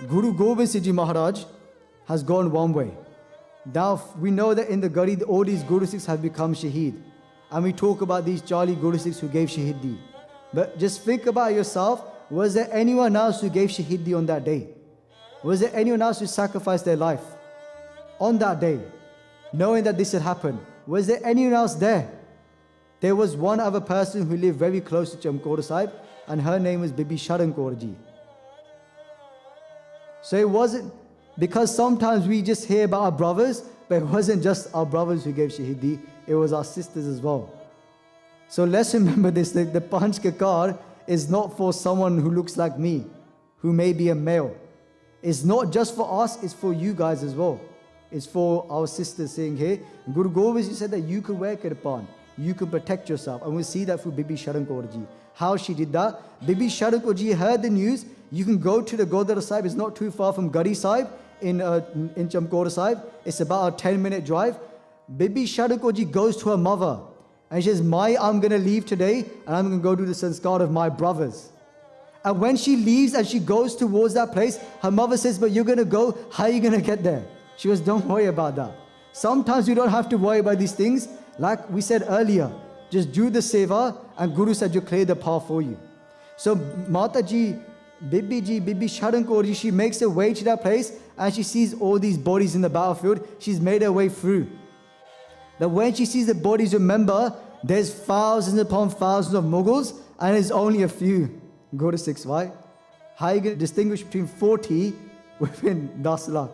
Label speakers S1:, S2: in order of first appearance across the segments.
S1: Guru Gobind Singh Ji Maharaj has gone one way. Now we know that in the Gadi, all these Guru Sikhs have become Shaheed. And we talk about these Charlie Guru Sikhs who gave Shaheedi. But just think about yourself, was there anyone else who gave Shaheedi on that day? Was there anyone else who sacrificed their life on that day, knowing that this had happened? Was there anyone else there? There was one other person who lived very close to Chamkaur Sahib, and her name was Bibi Sharan Kaur Ji. So it wasn't, because sometimes we just hear about our brothers, but it wasn't just our brothers who gave Shaheedi, it was our sisters as well. So let's remember this, that the Panch Kakar is not for someone who looks like me, who may be a male. It's not just for us, it's for you guys as well. It's for our sisters saying here. Guru Gobind Singh said that you can wear kirpan, you can protect yourself. And we'll see that through Bibi Sharan Kaur Ji. How she did that. Bibi Sharan Kaur Ji heard the news. You can go to the Gurdwara Sahib, it's not too far from Gadi Sahib in Chamkaur Sahib. It's about a 10-minute drive. Bibi Sharan Kaur Ji goes to her mother and she says, I'm going to leave today and I'm going to go do the sanskar of my brothers. And when she leaves and she goes towards that place, her mother says, but you're going to go, how are you going to get there? She goes, don't worry about that. Sometimes you don't have to worry about these things. Like we said earlier, just do the seva and Guru said, you clear the path for you. So Mataji, Bibi Sharan Kaur Ji, she makes her way to that place and she sees all these bodies in the battlefield. She's made her way through. Now when she sees the bodies, remember, there's thousands upon thousands of Mughals and there's only a few Guru Sikhs, right? How are you going to distinguish between 40 within 10 lakh?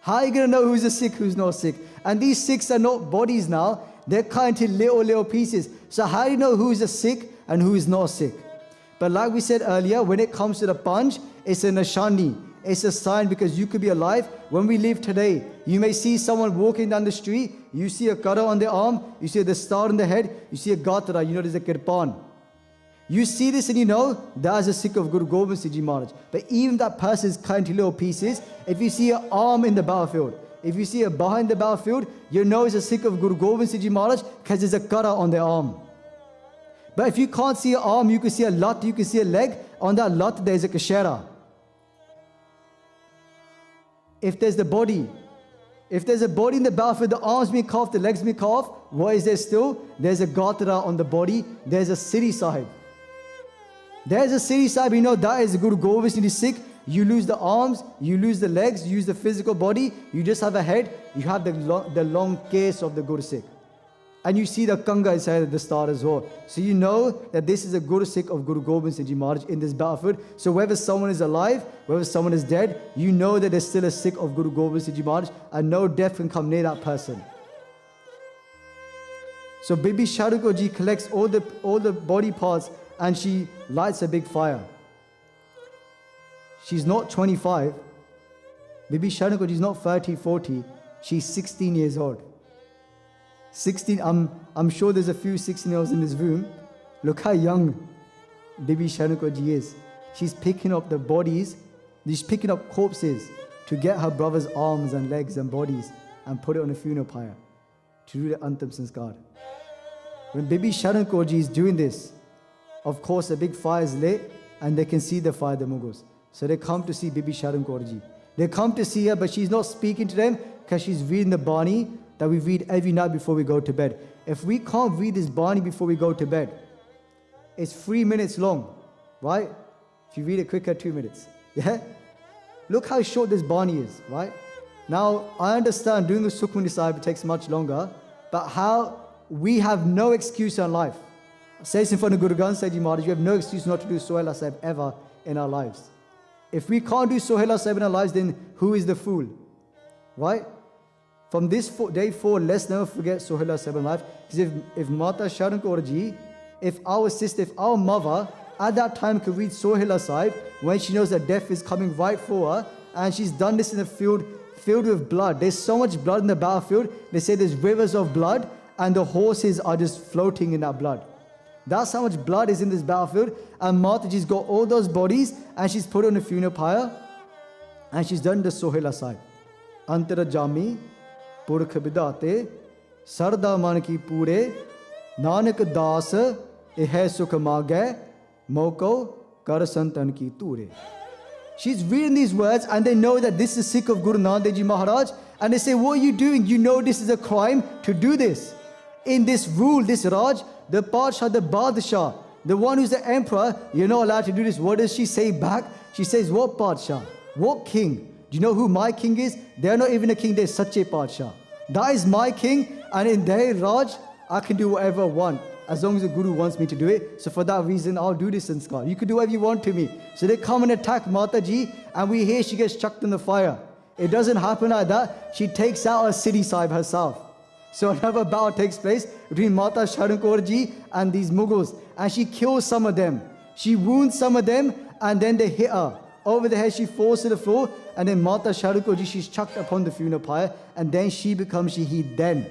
S1: How are you going to know who's a Sikh, who's not a Sikh? And these Sikhs are not bodies now, they're cut into little pieces. So how do you know who's a Sikh and who is not a Sikh? But like we said earlier, when it comes to the Panch, it's a nishani. It's a sign because you could be alive. When we live today, you may see someone walking down the street, you see a kara on their arm, you see the star on the head, you see a gatra, you know there's a kirpan. You see this and you know, that's a Sikh of Guru Gobind Singh Ji Maharaj. But even that person is cut into little pieces. If you see an arm in the battlefield, if you see a behind the battlefield, you know it's a Sikh of Guru Gobind Singh Ji Maharaj because there's a kara on their arm. But if you can't see an arm, you can see a lat, you can see a leg. On that lat, there's a kashera. If there's the body, if there's a body in the battlefield, the arms being cut off, the legs being cut off, what is there still? There's a gatra on the body, there's a Siri Sahib. There's a Siri Sahib, you know that is Guru Gobind Singh Sikh. You lose the arms, you lose the legs, you use the physical body, you just have a head, you have the long case of the Guru Sikh. And you see the kanga inside the star as well. So you know that this is a Guru Sikh of Guru Gobind Singh Ji Maharaj in this battlefield. So whether someone is alive, whether someone is dead, you know that there's still a Sikh of Guru Gobind Singh Ji Maharaj and no death can come near that person. So Bibi Sharan Kaur Ji collects all the body parts and she lights a big fire. She's not 25. Bibi Sharan Kaur Ji is not 30, 40. She's 16 years old. 16, I'm sure there's a few 16-year-olds in this room. Look how young Bibi Sharan Kaur Ji is. She's picking up the bodies, she's picking up corpses to get her brother's arms and legs and bodies and put it on a funeral pyre to do the Antam Sanskar. When Bibi Sharan Kaur Ji is doing this, of course a big fire is lit and they can see the fire, the Mughals. So they come to see Bibi Sharan Kaur Ji. They come to see her, but she's not speaking to them because she's reading the Bani that we read every night before we go to bed. If we can't read this Bani before we go to bed, it's 3 minutes long, right? If you read it quicker, 2 minutes. Yeah? Look how short this Bani is, right? Now, I understand doing the Sukhmani Sahib takes much longer, but how we have no excuse in life. I say this in front of Guru Gobind Singh Ji Maharaj, we have no excuse not to do Sohela Sahib ever in our lives. If we can't do Sohela Sahib in our lives, then who is the fool? Right? From this day forward, let's never forget Sohela Sahib in life. Because if Mata Sharan Kaur Ji, if our sister, if our mother at that time could read Sohela Sahib, when she knows that death is coming right for her, and she's done this in a field filled with blood. There's so much blood in the battlefield. They say there's rivers of blood, and the horses are just floating in that blood. That's how much blood is in this battlefield. And Mataji's got all those bodies, and she's put on a funeral pyre, and she's done the Sohela Sahib. Antara Jami, Purkh Bidate, Sarda Man ki Pure, Nanak Das, Ehe Sukh Magay, Moko, Kar Santan ki Ture. She's reading these words and they know that this is Sikh of Guru Nanak Dev Ji Maharaj. And they say, what are you doing? You know this is a crime to do this. In this rule, this Raj, the Padshah, the Badshah, the one who's the emperor, you're not allowed to do this. What does she say back? She says, what Padshah? What king? Do you know who my king is? They're not even a king, they're Sache Padshah. That is my king, and in their Raj, I can do whatever I want, as long as the Guru wants me to do it. So for that reason, I'll do this sanskar. You can do whatever you want to me. So they come and attack Mataji, and we hear she gets chucked in the fire. It doesn't happen like that. She takes out a city sahib herself. So another battle takes place between Mata Sharan Kaur Ji and these Mughals, and she kills some of them. She wounds some of them, and then they hit her. Over the head, she falls to the floor, and then Mata Sharan Kaur Ji, she's chucked upon the funeral pyre, and then she becomes Shaheed then.